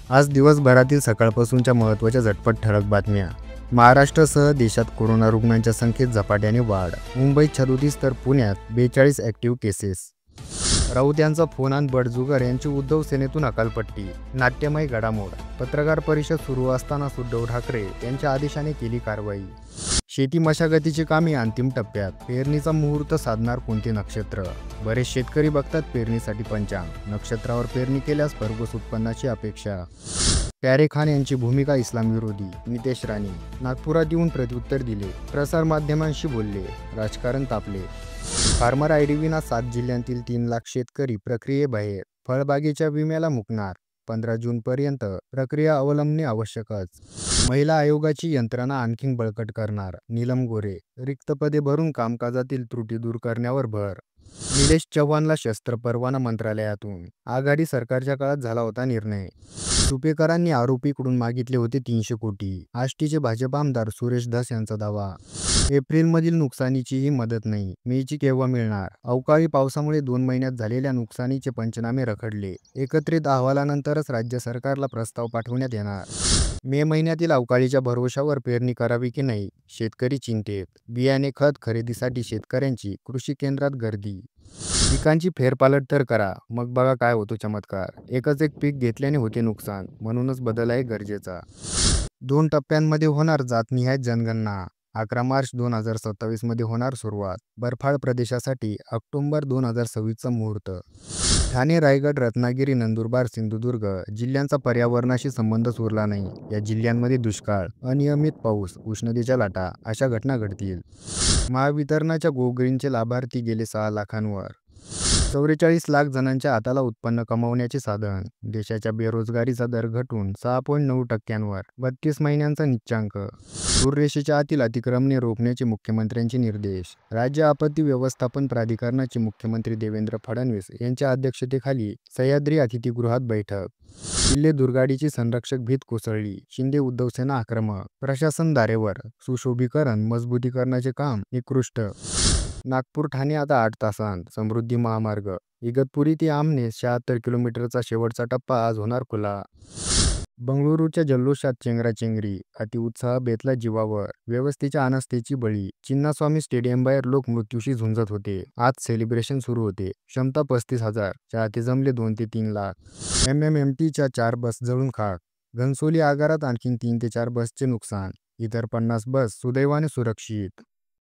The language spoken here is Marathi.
आज दिवसभरातील सकाळपासूनच्या महत्त्वाच्या झटपट ठळक बातम्या. महाराष्ट्रासह देशात कोरोना रुग्णांच्या संख्येत झपाट्याने वाढ. मुंबईत 36 तर पुण्यात 42 ॲक्टिव्ह केसेस. राऊत यांचा फोन आणि बडजुगर यांची उद्धव सेनेतून हकालपट्टी. नाट्यमय घडामोड. पत्रकार परिषद सुरू असतानाच उद्धव ठाकरे यांच्या आदेशाने केली कारवाई. शेती मशागतीची कामे अंतिम टप्प्यात. पेरणीचा मुहूर्त साधणार कोणते नक्षत्र? बरेच शेतकरी बघतात पेरणीसाठी पंचांग. नक्षत्रावर पेरणी केल्यास भरघोस उत्पन्नाची अपेक्षा. प्यारे खान यांची भूमिका इस्लाम विरोधी. नितेश राणे नागपुरात येऊन प्रत्युत्तर दिले. प्रसारमाध्यमांशी बोलले. राजकारण तापले. फार्मर आयडी विना 7 जिल्ह्यांतील 3 लाख शेतकरी प्रक्रियेबाहेर. फळबागेच्या विम्याला मुकणार. 15 जूनपर्यंत प्रक्रिया अवलंबणे आवश्यकच. महिला आयोगाची यंत्रणा आणखी बळकट करणार. नीलम गोरे रिक्त पदे भरून कामकाजातील त्रुटी दूर करण्यावर भर. निलेश चव्हाणला शस्त्र परवाना मंत्रालयातून. आघाडी सरकारच्या काळात झाला होता निर्णय. सुपेकरांनी आरोपीकडून मागितले होते 300 कोटी. आष्टीचे भाजप आमदार सुरेश धस यांचा दावा. एप्रिलमधील नुकसानीचीही मदत नाही. मेची केव्हा मिळणार? अवकाळी पावसामुळे 2 महिन्यात झालेल्या नुकसानीचे पंचनामे रखडले. एकत्रित अहवालानंतरच राज्य सरकारला प्रस्ताव पाठवण्यात येणार. मे महिन्यातील अवकाळीच्या भरवशावर पेरणी करावी की नाही? शेतकरी चिंतेत. बियाणे खत खरेदीसाठी शेतकऱ्यांची कृषी केंद्रात गर्दी. पिकांची फेरपालट तर करा, मग बघा काय होतो चमत्कार. एकच एक पीक घेतल्याने होते नुकसान, म्हणूनच बदल आहे गरजेचा. 2 टप्प्यांमध्ये होणार जातनिहाय जनगणना. 11 मार्च 2027 मध्ये होणार सुरुवात. बर्फाळ प्रदेशासाठी ऑक्टोबर 2026चा मुहूर्त. ठाणे, रायगड, रत्नागिरी, नंदुरबार, सिंधुदुर्ग जिल्ह्यांचा पर्यावरणाशी संबंधच उरला नाही. या जिल्ह्यांमध्ये दुष्काळ, अनियमित पाऊस, उष्णतेच्या लाटा अशा घटना घडतील. महावितरणाच्या गो ग्रीनचे लाभार्थी गेले 6 लाखांवर. 44 लाख जणांच्या हाताला उत्पन्न कमावण्याचे साधन. देशाच्या बेरोजगारीचा दर घटून 6.9%वर. 32 महिन्यांचा निच्चांक. दूररेषेच्या आतील अतिक्रमणे रोखण्याचे मुख्यमंत्र्यांचे निर्देश. राज्य आपत्ती व्यवस्थापन प्राधिकरणाचे मुख्यमंत्री देवेंद्र फडणवीस यांच्या अध्यक्षतेखाली सह्याद्री अतिथीगृहात बैठक. किल्ले दुर्गाडीची संरक्षक भीत कोसळली. शिंदे उद्धव सेना आक्रमक. प्रशासन दारेवर. सुशोभीकरण मजबूतीकरणाचे काम निकृष्ट. नागपूर ठाणे आता 8 तासांत. समृद्धी महामार्ग. इगतपुरी ते आमने 76 किलोमीटरचा शेवटचा टप्पा आज होणार खुला. बंगळुरूच्या जल्लोषात चेंगराचेंगरी. अतिउत्साह बेतला जीवावर. व्यवस्थेच्या अनास्थेची बळी. चिन्नास्वामी स्टेडियमबाहेर लोक मृत्यूशी झुंजत होते. आज सेलिब्रेशन सुरू होते. क्षमता 35,000. चाहते जमले 2 ते 3 लाख. MMMTच्या 4 बस जळून खाक. घनसोली आगारात आणखी 3 ते 4 बसचे नुकसान. इतर 50 बस सुदैवाने सुरक्षित.